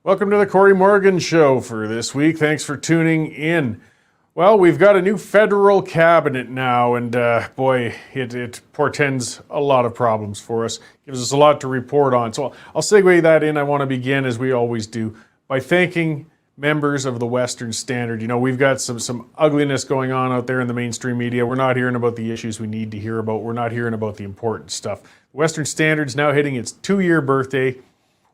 Welcome to the Cory Morgan Show for this week. Thanks for tuning in. Well, we've got a new federal cabinet now, and boy, it portends a lot of problems for us. Gives us a lot to report on. So I'll segue that in. I want to begin, as we always do, by thanking members of the Western Standard. You know, we've got some ugliness going on out there in the mainstream media. We're not hearing about the issues we need to hear about. We're not hearing about the important stuff. The Western Standard's now hitting its 2-year birthday.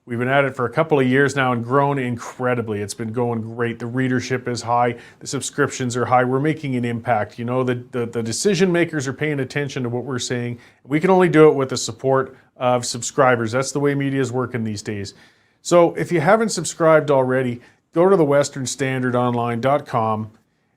We've been at it for a couple of years now and grown incredibly. It's been going great. The readership is high. The subscriptions are high. We're making an impact. You know, the decision makers are paying attention to what we're saying. We can only do it with the support of subscribers. That's the way media is working these days. So if you haven't subscribed already, go to the westernstandardonline.com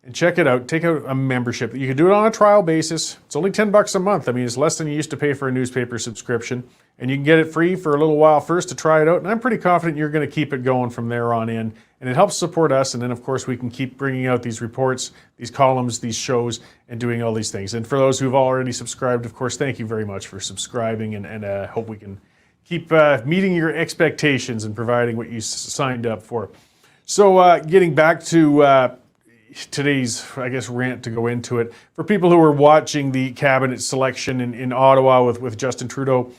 and check it out. Take out a membership. You can do it on a trial basis. It's only $10 a month. I mean, it's less than you used to pay for a newspaper subscription. And you can get it free for a little while first to try it out. And I'm pretty confident you're going to keep it going from there on in. And it helps support us. And then, of course, we can keep bringing out these reports, these columns, these shows, and doing all these things. And for those who've already subscribed, of course, thank you very much for subscribing. And hope we can keep meeting your expectations and providing what you signed up for. So getting back to today's, I guess, rant to go into it. For people who are watching the cabinet selection in Ottawa with Justin Trudeau,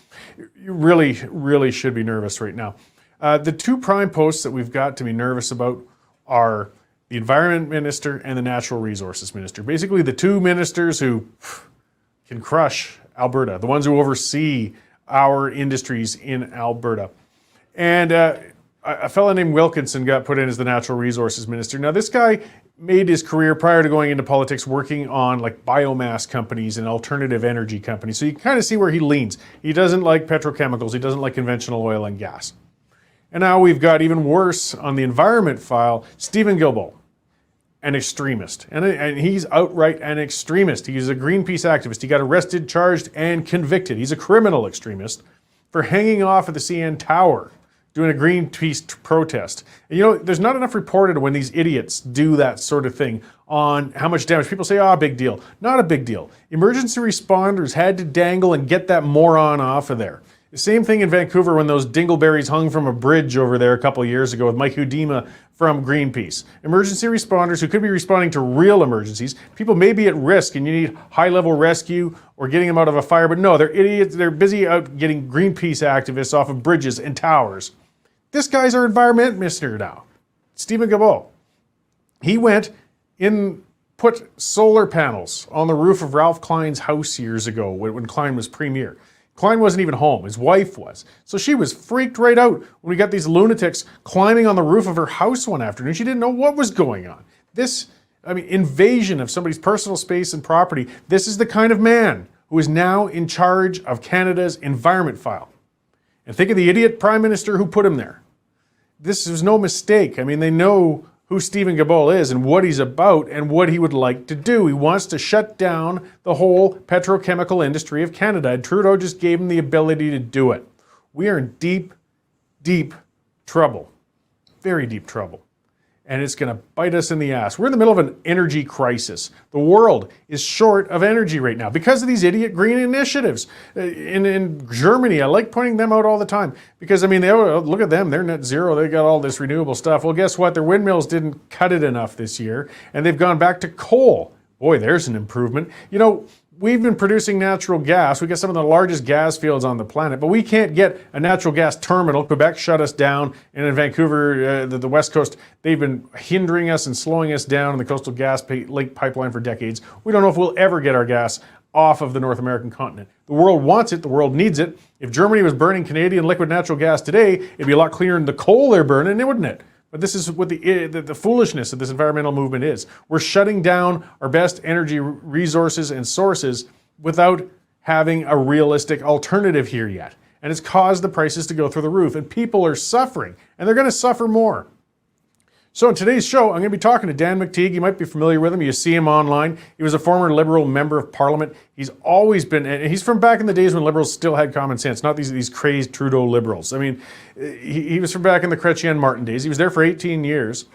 you really should be nervous right now. The two prime posts that we've got to be nervous about are the Environment Minister and the Natural Resources Minister. Basically, the two ministers who can crush Alberta, the ones who oversee our industries in Alberta. And a fellow named Wilkinson got put in as the Natural Resources Minister. Now, this guy made his career prior to going into politics working on like biomass companies and alternative energy companies. So you can kind of see where he leans. He doesn't like petrochemicals. He doesn't like conventional oil and gas. And now we've got even worse on the environment file, Stephen Guilbeault, an extremist. And he's outright an extremist. He's a Greenpeace activist. He got arrested, charged, and convicted. He's a criminal extremist for hanging off of the CN Tower doing a Greenpeace protest. And you know, there's not enough reported when these idiots do that sort of thing on how much damage. People say, oh, big deal. Not a big deal. Emergency responders had to dangle and get that moron off of there. The same thing in Vancouver when those dingleberries hung from a bridge over there a couple of years ago with Mike Houdima from Greenpeace. Emergency responders who could be responding to real emergencies. People may be at risk and you need high-level rescue or getting them out of a fire, but no, they're idiots. They're busy out getting Greenpeace activists off of bridges and towers. This guy's our environment minister now, Stephen Guilbeault. He went in, put solar panels on the roof of Ralph Klein's house years ago when Klein was premier. Klein wasn't even home, his wife was. So she was freaked right out when we got these lunatics climbing on the roof of her house one afternoon. She didn't know what was going on. This, invasion of somebody's personal space and property, this is the kind of man who is now in charge of Canada's environment file. And think of the idiot prime minister who put him there. This is no mistake. They know who Stephen Guilbeault is and what he's about and what he would like to do. He wants to shut down the whole petrochemical industry of Canada, and Trudeau just gave him the ability to do it. We are in deep, deep trouble. Very deep trouble. And it's going to bite us in the ass. We're in the middle of an energy crisis. The world is short of energy right now because of these idiot green initiatives. In Germany, I like pointing them out all the time because, look at them. They're net zero. They got all this renewable stuff. Well, guess what? Their windmills didn't cut it enough this year, and they've gone back to coal. Boy, there's an improvement. You know, we've been producing natural gas. We got some of the largest gas fields on the planet, but we can't get a natural gas terminal. Quebec shut us down, and in Vancouver, the West Coast, they've been hindering us and slowing us down in the Coastal GasLink pipeline for decades. We don't know if we'll ever get our gas off of the North American continent. The world wants it. The world needs it. If Germany was burning Canadian liquid natural gas today, it'd be a lot cleaner than the coal they're burning, wouldn't it? But this is what the foolishness of this environmental movement is. We're shutting down our best energy resources and sources without having a realistic alternative here yet. And it's caused the prices to go through the roof. And people are suffering. And they're going to suffer more. So in today's show, I'm going to be talking to Dan McTeague. You might be familiar with him. You see him online. He was a former Liberal member of Parliament. He's always been, and he's from back in the days when Liberals still had common sense, not these crazed Trudeau Liberals. He was from back in the Chrétien Martin days. He was there for 18 years.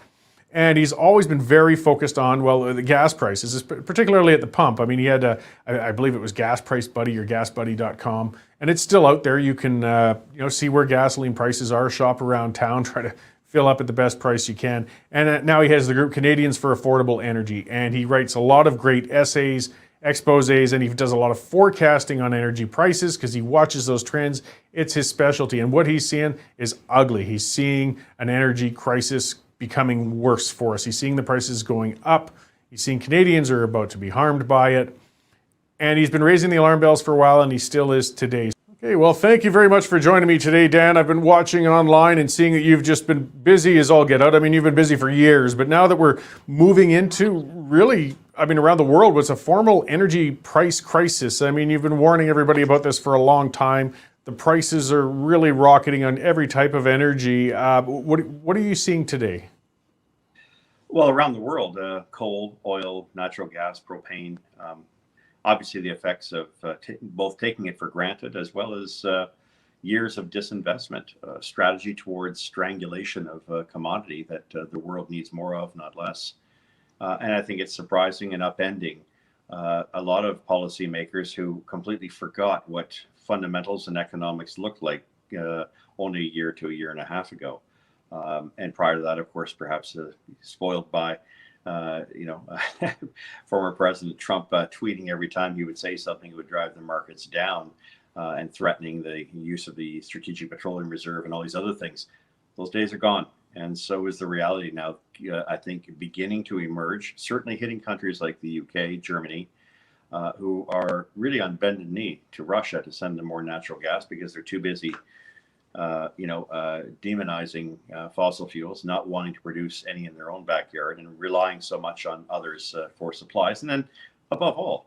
And he's always been very focused on, the gas prices, particularly at the pump. He had, I believe it was Gas Price Buddy or GasBuddy.com. And it's still out there. You can, see where gasoline prices are, shop around town, try to fill up at the best price you can. And now he has the group Canadians for Affordable Energy, and he writes a lot of great essays, exposés, and he does a lot of forecasting on energy prices because he watches those trends. It's his specialty, and what he's seeing is ugly. He's seeing an energy crisis becoming worse for us. He's seeing the prices going up. He's seeing Canadians are about to be harmed by it. And he's been raising the alarm bells for a while, and he still is today. Okay, well, thank you very much for joining me today, Dan. I've been watching online and seeing that you've just been busy as all get out. I mean, you've been busy for years, but now that we're moving into really, I mean, around the world, what's a formal energy price crisis. I mean, you've been warning everybody about this for a long time. The prices are really rocketing on every type of energy. What are you seeing today? Well, around the world, coal, oil, natural gas, propane, obviously the effects of both taking it for granted as well as years of disinvestment, strategy towards strangulation of a commodity that the world needs more of, not less. And I think it's surprising and upending a lot of policymakers who completely forgot what fundamentals and economics looked like only a year to a year and a half ago. And prior to that, of course, perhaps spoiled by former President Trump tweeting every time he would say something that would drive the markets down and threatening the use of the Strategic Petroleum Reserve and all these other things. Those days are gone. And so is the reality now, I think, beginning to emerge, certainly hitting countries like the UK, Germany, who are really on bended knee to Russia to send them more natural gas because they're too busy demonizing fossil fuels, not wanting to produce any in their own backyard and relying so much on others for supplies. And then above all,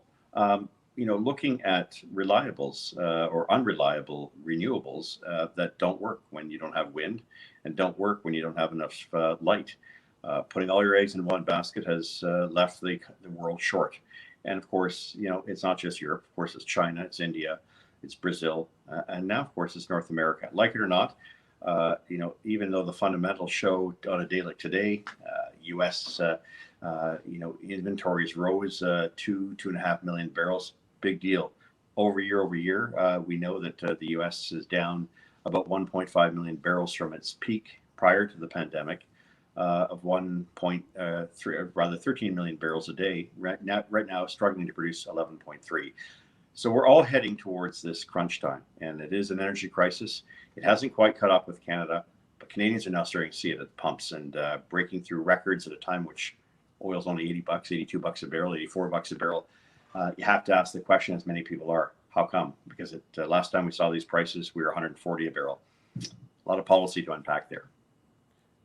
looking at reliables or unreliable renewables that don't work when you don't have wind and don't work when you don't have enough light. Putting all your eggs in one basket has left the world short. And of course, it's not just Europe. Of course, it's China, it's India, it's Brazil, and now, of course, it's North America. Like it or not, even though the fundamentals show on a day like today, U.S. Inventories rose 2.5 million barrels. Big deal. Year over year, we know that the U.S. is down about 1.5 million barrels from its peak prior to the pandemic of 13 million barrels a day. Right now, struggling to produce 11.3. So we're all heading towards this crunch time, and it is an energy crisis. It hasn't quite caught up with Canada, but Canadians are now starting to see it at the pumps and breaking through records at a time which oil's only $80, $82 a barrel, $84 a barrel. You have to ask the question, as many people are, how come? Because last time we saw these prices, we were 140 a barrel. A lot of policy to unpack there.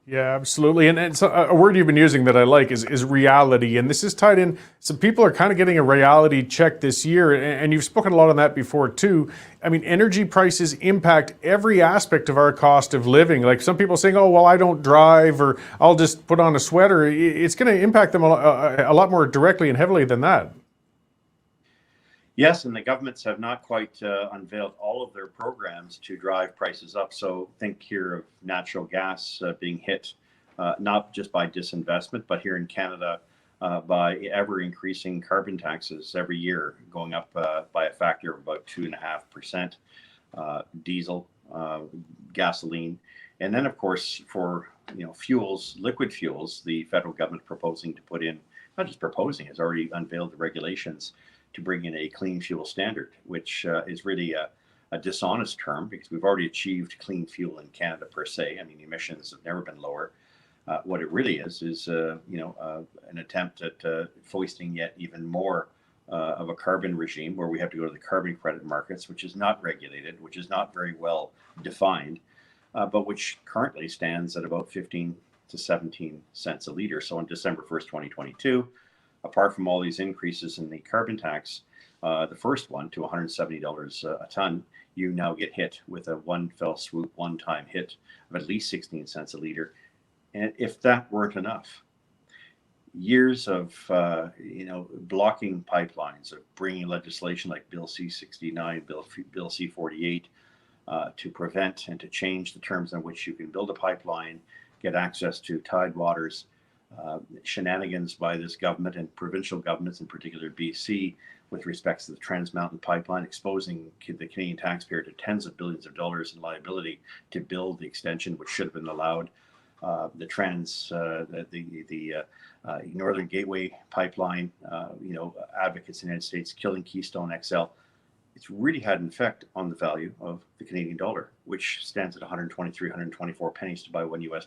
Yeah, absolutely. And so a word you've been using that I like is reality. And this is tied in. Some people are kind of getting a reality check this year. And you've spoken a lot on that before, too. I mean, energy prices impact every aspect of our cost of living. Like some people saying, oh, well, I don't drive or I'll just put on a sweater. It's going to impact them a lot more directly and heavily than that. Yes, and the governments have not quite unveiled all of their programs to drive prices up. So think here of natural gas being hit, not just by disinvestment, but here in Canada by ever increasing carbon taxes every year, going up by a factor of about 2.5%, diesel, gasoline. And then, of course, for fuels, liquid fuels, the federal government proposing to put in, not just proposing, has already unveiled the regulations to bring in a clean fuel standard, which is really a dishonest term because we've already achieved clean fuel in Canada per se. I mean, emissions have never been lower. What it really is an attempt at foisting yet even more of a carbon regime where we have to go to the carbon credit markets, which is not regulated, which is not very well defined, but which currently stands at about 15 to 17 cents a liter. So on December 1st, 2022, apart from all these increases in the carbon tax, the first one to $170 a ton, you now get hit with a one fell swoop, one-time hit of at least 16 cents a liter. And if that weren't enough, years of blocking pipelines, of bringing legislation like Bill C-69, Bill C-48 to prevent and to change the terms on which you can build a pipeline, get access to tidewaters, shenanigans by this government and provincial governments, in particular BC, with respect to the Trans Mountain Pipeline, exposing the Canadian taxpayer to tens of billions of dollars in liability to build the extension, which should have been allowed. the Northern Gateway pipeline, advocates in the United States killing Keystone XL. It's really had an effect on the value of the Canadian dollar, which stands at 123, 124 pennies to buy $1 US.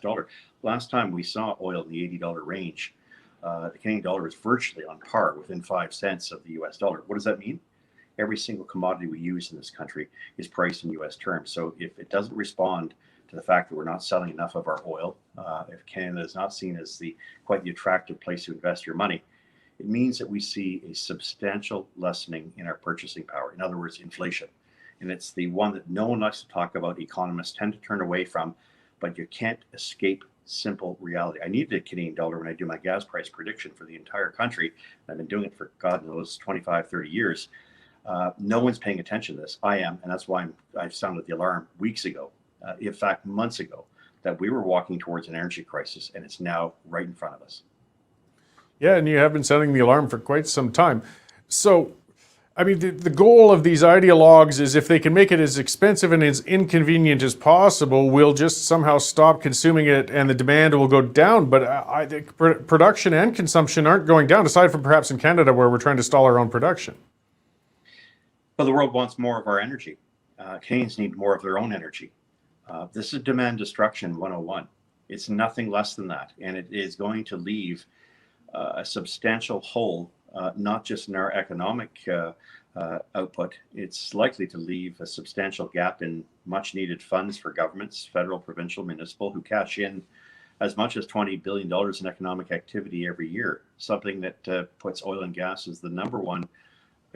Last time we saw oil in the $80 range, the Canadian dollar is virtually on par, within 5 cents of the US dollar. What does that mean? Every single commodity we use in this country is priced in US terms. So if it doesn't respond to the fact that we're not selling enough of our oil, if Canada is not seen as quite the attractive place to invest your money, it means that we see a substantial lessening in our purchasing power. In other words, inflation. And it's the one that no one likes to talk about, economists tend to turn away from, but you can't escape simple reality. I need the Canadian dollar when I do my gas price prediction for the entire country. I've been doing it for, God knows, 25, 30 years. No one's paying attention to this. I am, and that's why I sounded the alarm weeks ago, in fact, months ago, that we were walking towards an energy crisis, and it's now right in front of us. Yeah, and you have been sounding the alarm for quite some time. So, I mean, the goal of these ideologues is if they can make it as expensive and as inconvenient as possible, we'll just somehow stop consuming it and the demand will go down. But I think production and consumption aren't going down, aside from perhaps in Canada where we're trying to stall our own production. Well, the world wants more of our energy. Canadians need more of their own energy. This is demand destruction 101. It's nothing less than that. And it is going to leave a substantial hole, not just in our economic output. It's likely to leave a substantial gap in much needed funds for governments, federal, provincial, municipal, who cash in as much as $20 billion in economic activity every year, something that puts oil and gas as the number one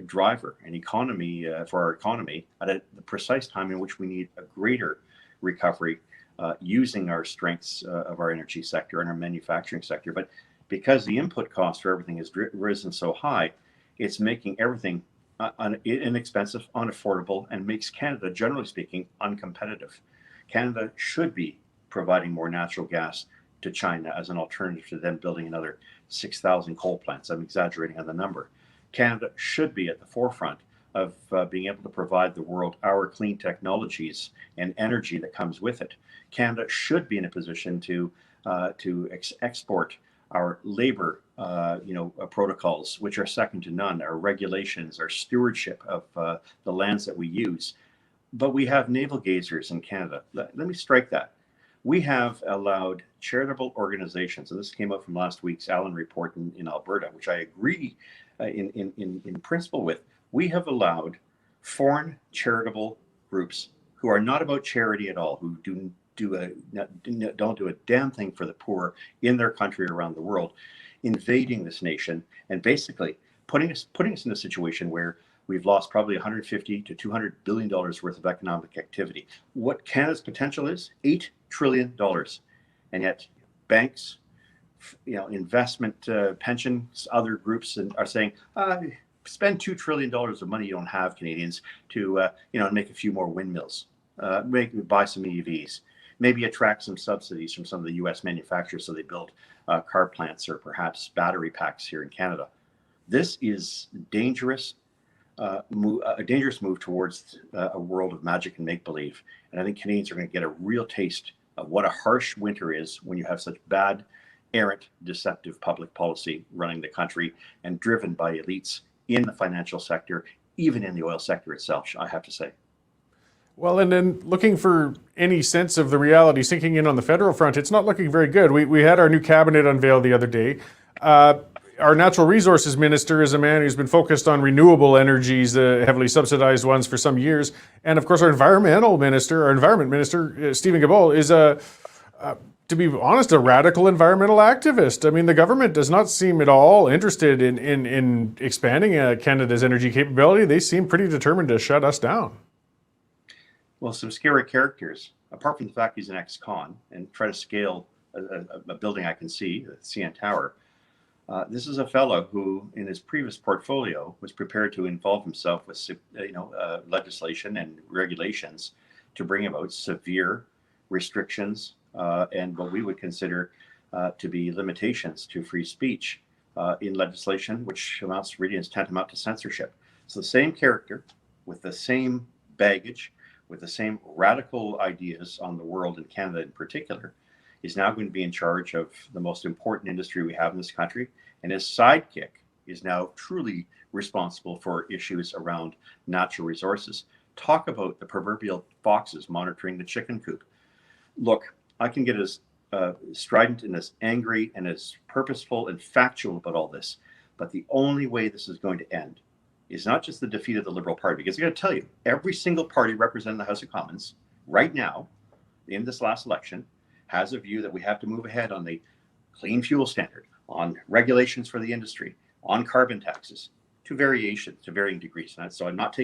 driver and economy for our economy at the precise time in which we need a greater recovery using our strengths of our energy sector and our manufacturing sector. But because the input cost for everything has risen so high, it's making everything inexpensive, unaffordable, and makes Canada, generally speaking, uncompetitive. Canada should be providing more natural gas to China as an alternative to them building another 6,000 coal plants. I'm exaggerating on the number. Canada should be at the forefront of being able to provide the world our clean technologies and energy that comes with it. Canada should be in a position to export our labor, protocols, which are second to none, our regulations, our stewardship of the lands that we use. But we have navel gazers in Canada. Let me strike that. We have allowed charitable organizations, and this came out from last week's Allen report in Alberta, which I agree in principle with. We have allowed foreign charitable groups who are not about charity at all, who don't do a damn thing for the poor in their country or around the world, invading this nation and basically putting us in a situation where we've lost probably $150 to $200 billion worth of economic activity. What Canada's potential is $8 trillion, and yet banks, investment, pensions, other groups are saying, spend $2 trillion of money you don't have, Canadians, to make a few more windmills, buy some EVs, maybe attract some subsidies from some of the U.S. manufacturers so they build car plants or perhaps battery packs here in Canada. This is dangerous. A dangerous move towards a world of magic and make-believe. And I think Canadians are going to get a real taste of what a harsh winter is when you have such bad, errant, deceptive public policy running the country and driven by elites in the financial sector, even in the oil sector itself, I have to say. Well, and then looking for any sense of the reality sinking in on the federal front, it's not looking very good. We had our new cabinet unveiled the other day. Our natural resources minister is a man who's been focused on renewable energies, heavily subsidized ones for some years. And of course, our environment minister, Stephen Guilbeault, is to be honest, a radical environmental activist. I mean, the government does not seem at all interested in expanding Canada's energy capability. They seem pretty determined to shut us down. Well, some scary characters, apart from the fact he's an ex-con and try to scale a building I can see, the CN Tower. This is a fellow who, in his previous portfolio, was prepared to involve himself with, legislation and regulations to bring about severe restrictions and what we would consider to be limitations to free speech in legislation, which amounts really is tantamount to censorship. So the same character with the same baggage, with the same radical ideas on the world and Canada in particular, is now going to be in charge of the most important industry we have in this country. And his sidekick is now truly responsible for issues around natural resources. Talk about the proverbial foxes monitoring the chicken coop. Look, I can get as strident and as angry and as purposeful and factual about all this, but the only way this is going to end is not just the defeat of the Liberal Party, because I got to tell you, every single party represented in the House of Commons right now, in this last election, has a view that we have to move ahead on the clean fuel standard, on regulations for the industry, on carbon taxes, to varying degrees. And so I'm not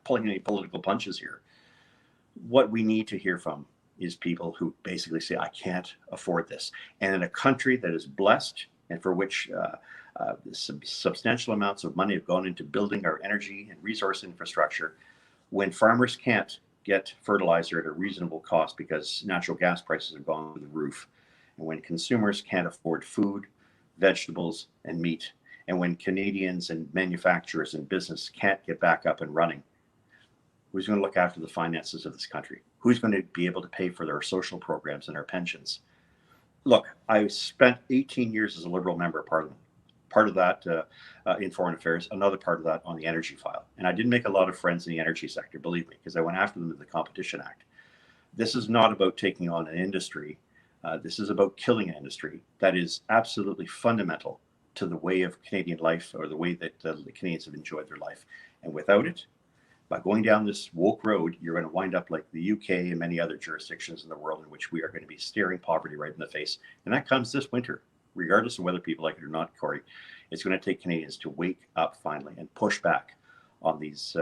pulling any political punches here. What we need to hear from is people who basically say, I can't afford this. And in a country that is blessed and for which substantial amounts of money have gone into building our energy and resource infrastructure, when farmers can't get fertilizer at a reasonable cost because natural gas prices have gone through the roof, and when consumers can't afford food, vegetables, and meat, and when Canadians and manufacturers and business can't get back up and running, who's going to look after the finances of this country? Who's going to be able to pay for their social programs and our pensions? Look, I spent 18 years as a Liberal member of Parliament. Part of that in foreign affairs, another part of that on the energy file. And I didn't make a lot of friends in the energy sector, believe me, because I went after them in the Competition Act. This is not about taking on an industry. This is about killing an industry that is absolutely fundamental to the way of Canadian life, or the way that the Canadians have enjoyed their life. And without it, by going down this woke road, you're going to wind up like the UK and many other jurisdictions in the world in which we are going to be staring poverty right in the face. And that comes this winter, regardless of whether people like it or not, Cory. It's going to take Canadians to wake up finally and push back on these,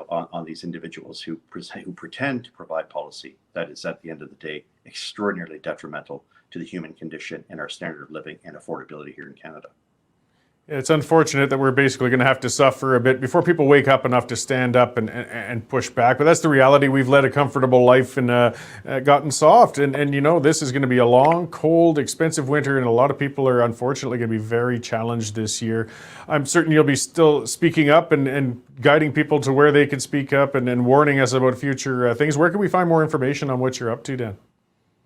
on these individuals who pretend to provide policy that is, at the end of the day, extraordinarily detrimental to the human condition and our standard of living and affordability here in Canada. It's unfortunate that we're basically going to have to suffer a bit before people wake up enough to stand up and push back. But that's the reality. We've led a comfortable life and gotten soft. And this is going to be a long, cold, expensive winter. And a lot of people are unfortunately going to be very challenged this year. I'm certain you'll be still speaking up and guiding people to where they can speak up and warning us about future things. Where can we find more information on what you're up to, Dan?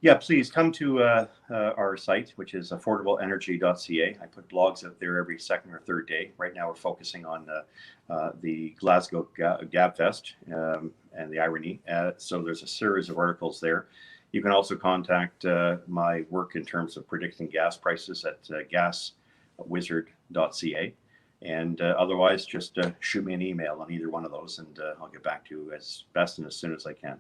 Yeah, please come to our site, which is affordableenergy.ca. I put blogs out there every second or third day. Right now we're focusing on the Glasgow Gabfest and the irony. So there's a series of articles there. You can also contact my work in terms of predicting gas prices at gaswizard.ca. And otherwise, just shoot me an email on either one of those, and I'll get back to you as best and as soon as I can.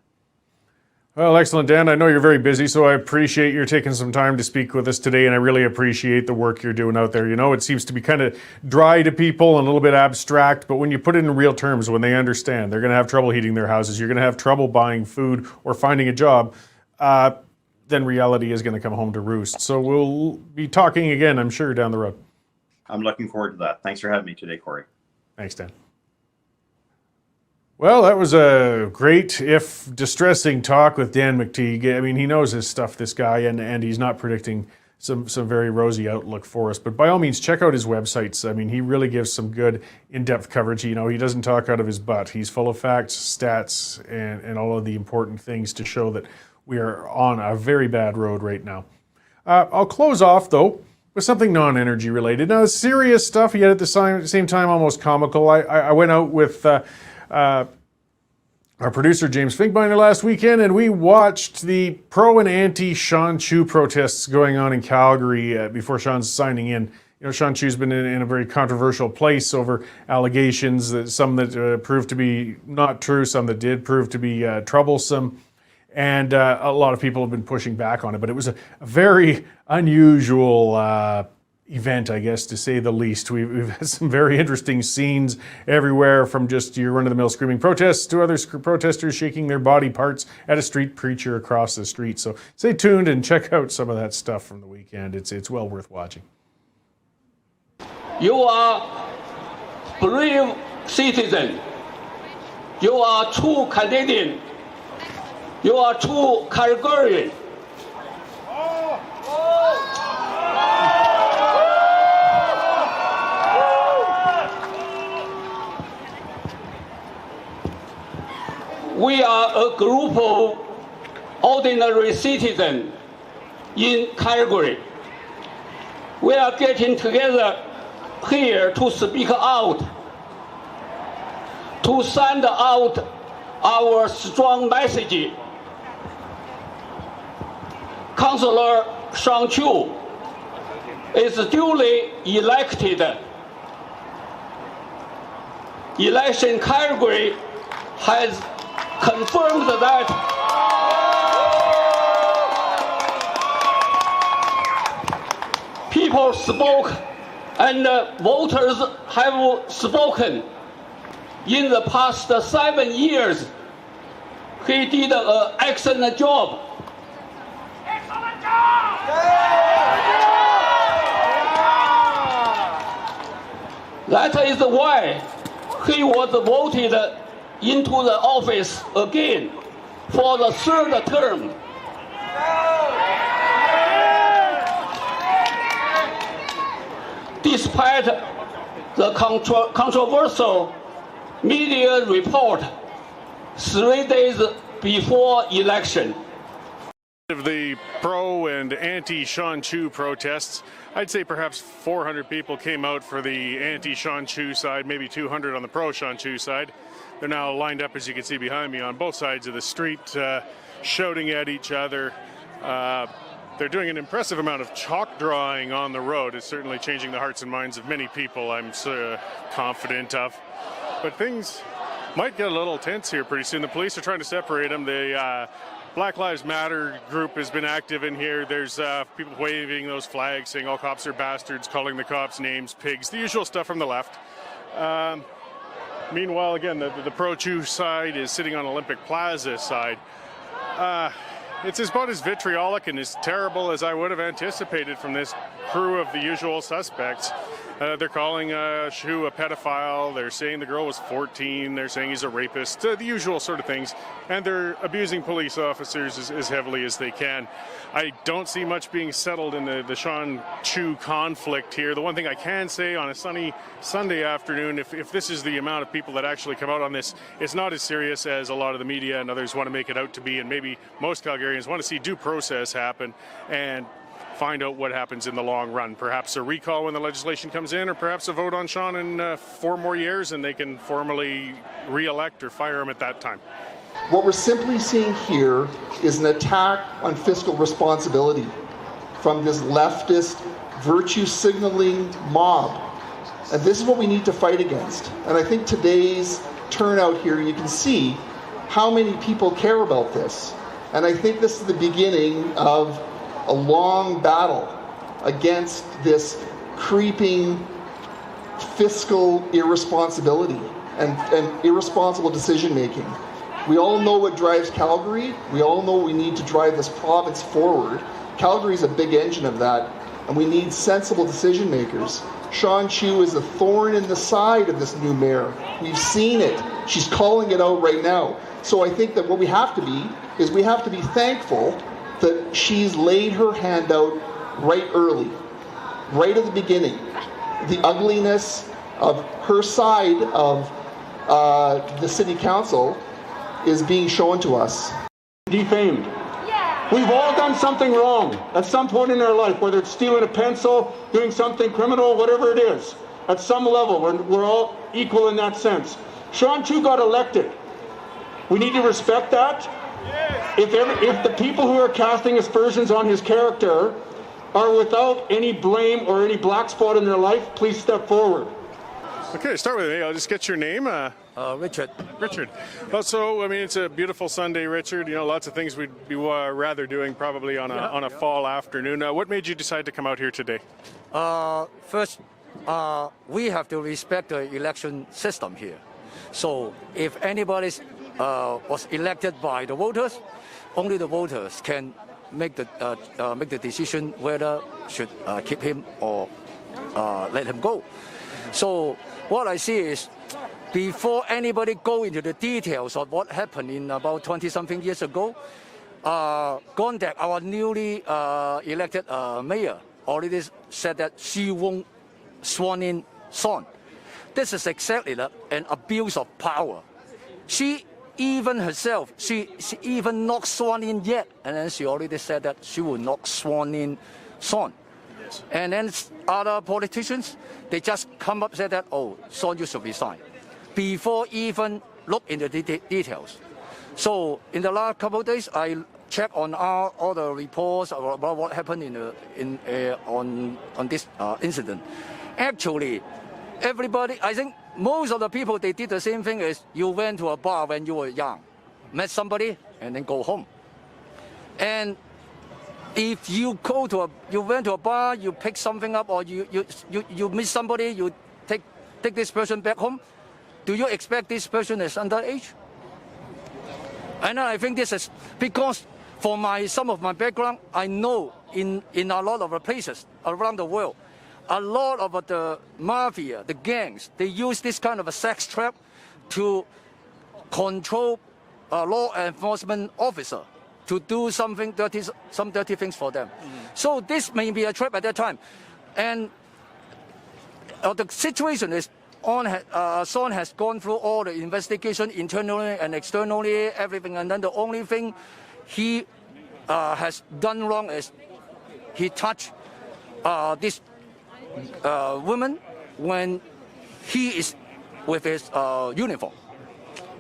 Well, excellent, Dan. I know you're very busy, so I appreciate your taking some time to speak with us today, and I really appreciate the work you're doing out there. It seems to be kind of dry to people and a little bit abstract, but when you put it in real terms, when they understand, they're going to have trouble heating their houses, you're going to have trouble buying food or finding a job, then reality is going to come home to roost. So we'll be talking again, I'm sure, down the road. I'm looking forward to that. Thanks for having me today, Cory. Thanks, Dan. Well, that was a great, if distressing, talk with Dan McTeague. I mean, he knows his stuff, this guy, and he's not predicting some very rosy outlook for us. But by all means, check out his websites. I mean, he really gives some good in-depth coverage. He doesn't talk out of his butt. He's full of facts, stats, and all of the important things to show that we are on a very bad road right now. I'll close off, though, with something non-energy related. Now, serious stuff, yet at the same time almost comical. I went out with our producer James Finkbeiner last weekend, and we watched the pro and anti Sean Chew protests going on in Calgary before Sean's signing in. Sean Chew's been in a very controversial place over allegations, that some that proved to be not true, some that did prove to be troublesome, and a lot of people have been pushing back on it. But it was a very unusual event, I guess, to say the least. We've had some very interesting scenes everywhere, from just your run-of-the-mill screaming protests to other protesters shaking their body parts at a street preacher across the street. So stay tuned and check out some of that stuff from the weekend. It's well worth watching. You are brave citizen. You are true Canadian. You are true Calgarian. We are a group of ordinary citizens in Calgary. We are getting together here to speak out, to send out our strong message. Councillor Sean Chu is duly elected. Election Calgary has confirmed that people spoke and voters have spoken. In the past 7 years, he did an excellent job. Excellent job! That is why he was voted into the office again for the third term. Despite the controversial media report 3 days before election. Of the pro and anti-Sean Chu protests, I'd say perhaps 400 people came out for the anti-Sean Chu side, maybe 200 on the pro-Sean Chu side. They're now lined up, as you can see behind me, on both sides of the street, shouting at each other. They're doing an impressive amount of chalk drawing on the road. It's certainly changing the hearts and minds of many people, I'm confident of. But things might get a little tense here pretty soon. The police are trying to separate them. The Black Lives Matter group has been active in here. There's people waving those flags, saying all cops are bastards, calling the cops names, pigs, the usual stuff from the left. Meanwhile, again, the pro-Chu side is sitting on Olympic Plaza side. It's about as vitriolic and as terrible as I would have anticipated from this crew of the usual suspects. They're calling Chu a pedophile. They're saying the girl was 14. They're saying he's a rapist. The usual sort of things. And they're abusing police officers as heavily as they can. I don't see much being settled in the Sean Chu conflict here. The one thing I can say on a sunny Sunday afternoon, if this is the amount of people that actually come out on this, it's not as serious as a lot of the media and others want to make it out to be. And maybe most Calgarians want to see due process happen and find out what happens in the long run. Perhaps a recall when the legislation comes in, or perhaps a vote on Sean in 4 more years and they can formally re-elect or fire him at that time. What we're simply seeing here is an attack on fiscal responsibility from this leftist virtue signaling mob. And this is what we need to fight against. And I think today's turnout here, you can see how many people care about this. And I think this is the beginning of a long battle against this creeping fiscal irresponsibility and irresponsible decision making. We all know what drives Calgary. We all know we need to drive this province forward. Calgary is a big engine of that, and we need sensible decision makers. Sean Chu is a thorn in the side of this new mayor. We've seen it. She's calling it out right now. So I think that what we have to be is we have to be thankful that she's laid her hand out right early, right at the beginning. The ugliness of her side of the city council is being shown to us. Defamed. We've all done something wrong at some point in our life, whether it's stealing a pencil, doing something criminal, whatever it is. At some level, we're all equal in that sense. Sean Chu got elected. We need to respect that. If the people who are casting aspersions on his character are without any blame or any black spot in their life, please step forward. Okay, start with me. I'll just get your name. Richard. Richard. Well, so, I mean, it's a beautiful Sunday, Richard. You know, lots of things we'd be rather doing probably on a fall afternoon. What made you decide to come out here today? First, we have to respect the election system here. So if anybody was elected by the voters, only the voters can make the decision whether should keep him or let him go. So what I see is, before anybody go into the details of what happened in about 20-something years ago, Gondek, our newly elected mayor, already said that she won't sworn in Sean. This is exactly an abuse of power. She even herself, she even not sworn in yet, and then she already said that she will not sworn in Son. Yes. And then other politicians, they just come up and say that, oh, Son, you should resign, before even look into the details. So in the last couple of days, I checked on all the reports about what happened on this incident. Actually, everybody, I think most of the people, they did the same thing as you went to a bar when you were young, met somebody, and then go home. And if you went to a bar, you pick something up, or you meet somebody, you take this person back home, do you expect this person is underage? And I think this is because for some of my background, I know in a lot of the places around the world, a lot of the mafia, the gangs, they use this kind of a sex trap to control a law enforcement officer to do some dirty things for them. So this may be a trap at that time. And the situation is, Son has gone through all the investigation internally and externally, everything, and then the only thing he has done wrong is he touched this woman when he is with his uniform.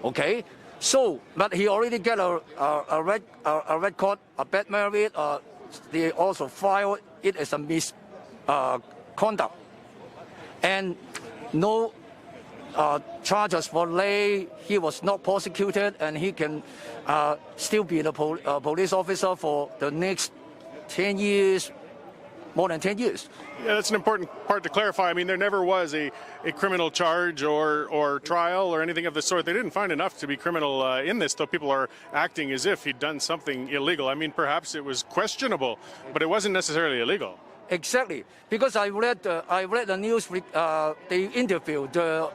Okay, so but he already got a red card, a bad merit. They also filed it as a misconduct, and no charges were laid. He was not prosecuted, and he can still be the police officer for the next 10 years, more than 10 years. Yeah, that's an important part to clarify. I mean, there never was a criminal charge or trial or anything of the sort. They didn't find enough to be criminal in this, though people are acting as if he'd done something illegal. I mean, perhaps it was questionable, but it wasn't necessarily illegal. Exactly, because I read the news. They interviewed the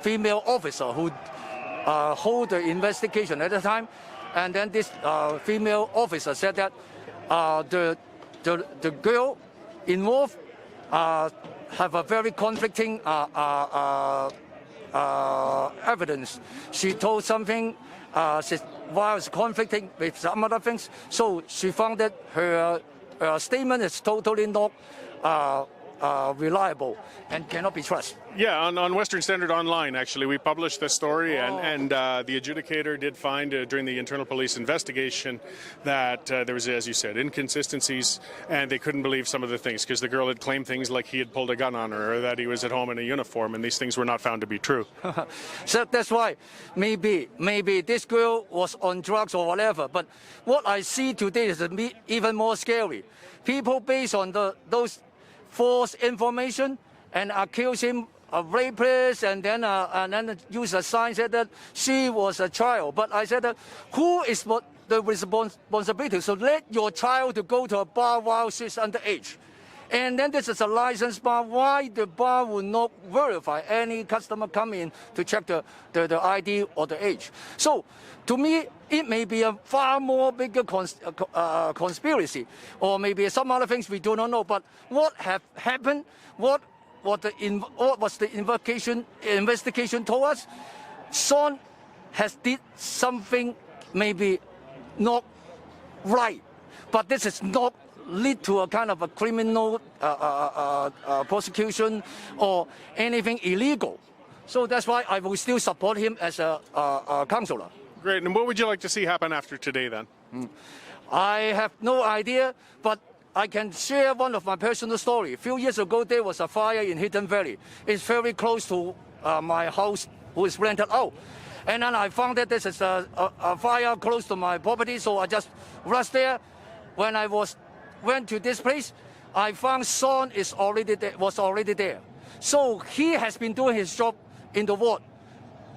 female officer who hold the investigation at the time, and then this female officer said that the girl involved have a very conflicting evidence. She told something while it's conflicting with some other things, so she found that her statement is totally not reliable and cannot be trusted. Yeah, on Western Standard Online, actually, we published this story, and the adjudicator did find during the internal police investigation that there was, as you said, inconsistencies, and they couldn't believe some of the things because the girl had claimed things like he had pulled a gun on her or that he was at home in a uniform, and these things were not found to be true. So that's why maybe this girl was on drugs or whatever, but what I see today is even more scary. People based on those false information and accuse him of rapist, and then use a sign said that she was a child. But I said that who is the responsibility? So let your child to go to a bar while she's underage. And then this is a licensed bar. Why the bar will not verify any customer come in to check the ID or the age? So to me, it may be a far more bigger conspiracy, or maybe some other things we do not know. But what have happened? What was the investigation told us? Son has did something maybe not right, but this is not lead to a kind of a criminal prosecution or anything illegal. So that's why I will still support him as a councillor. Great. And what would you like to see happen after today, then? I have no idea, but I can share one of my personal story. A few years ago, there was a fire in Hidden Valley. It's very close to my house, who is rented out. And then I found that this is a fire close to my property, so I just rushed there. When I went to this place, I found Son was already there. So he has been doing his job in the ward.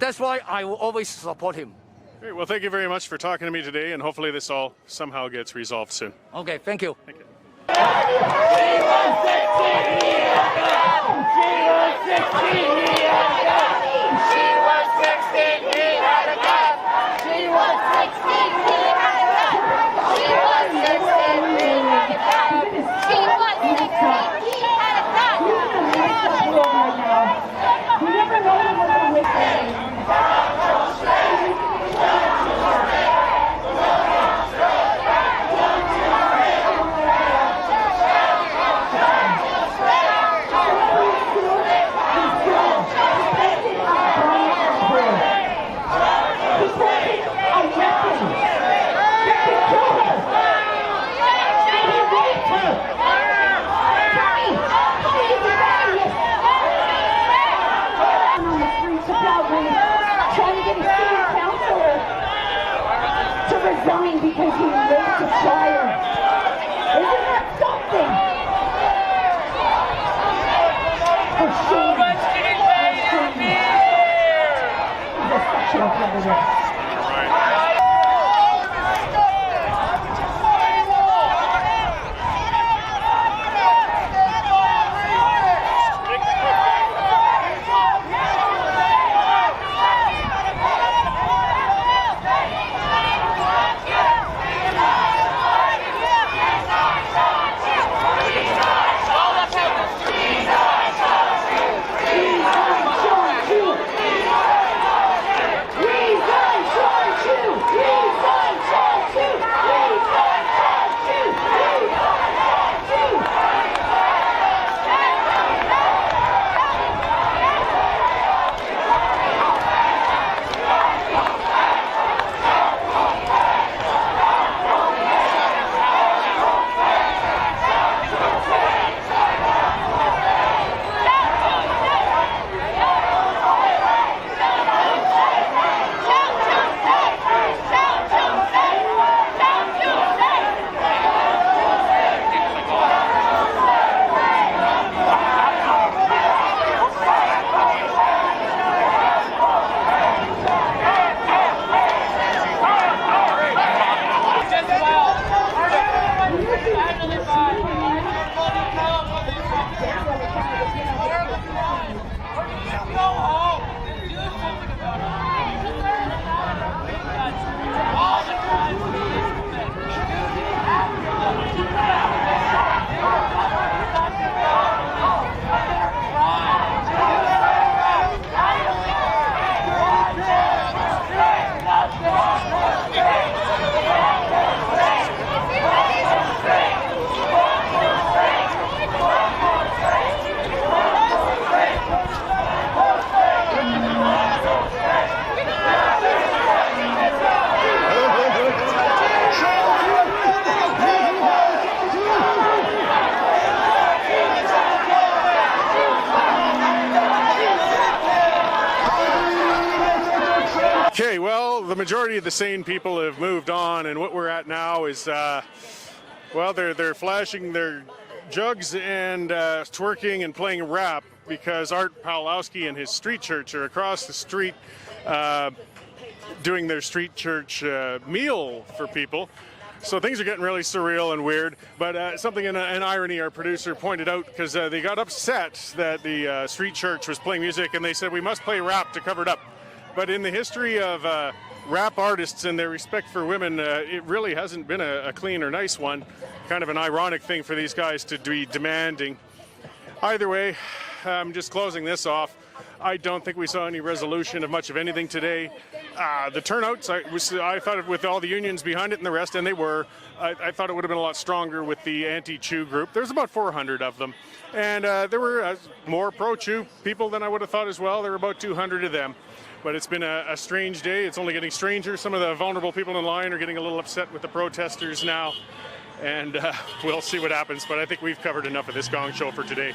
That's why I will always support him. Great. Well, thank you very much for talking to me today, and hopefully this all somehow gets resolved soon. Okay, thank you. Thank you. She was 16 years ago. She was 16 years ago. She was 16 years ago. She was 16 years ago. She was 16 years ago. She was 16 years ago. You never know what I'm the majority of the sane people have moved on, and what we're at now is, well, they're flashing their jugs and twerking and playing rap because Art Pawlowski and his street church are across the street doing their street church meal for people. So things are getting really surreal and weird. But something in an irony our producer pointed out, because they got upset that the street church was playing music, and they said we must play rap to cover it up. But in the history of rap artists and their respect for women, it really hasn't been a clean or nice one. Kind of an ironic thing for these guys to be demanding. Either way, I'm just closing this off. I don't think we saw any resolution of much of anything today. The turnouts, I thought with all the unions behind it and the rest, and they were, I thought it would have been a lot stronger with the anti-Chew group. There's about 400 of them. And there were more pro-Chew people than I would have thought as well. There were about 200 of them. But it's been a strange day. It's only getting stranger. Some of the vulnerable people in line are getting a little upset with the protesters now. And we'll see what happens. But I think we've covered enough of this Gong Show for today.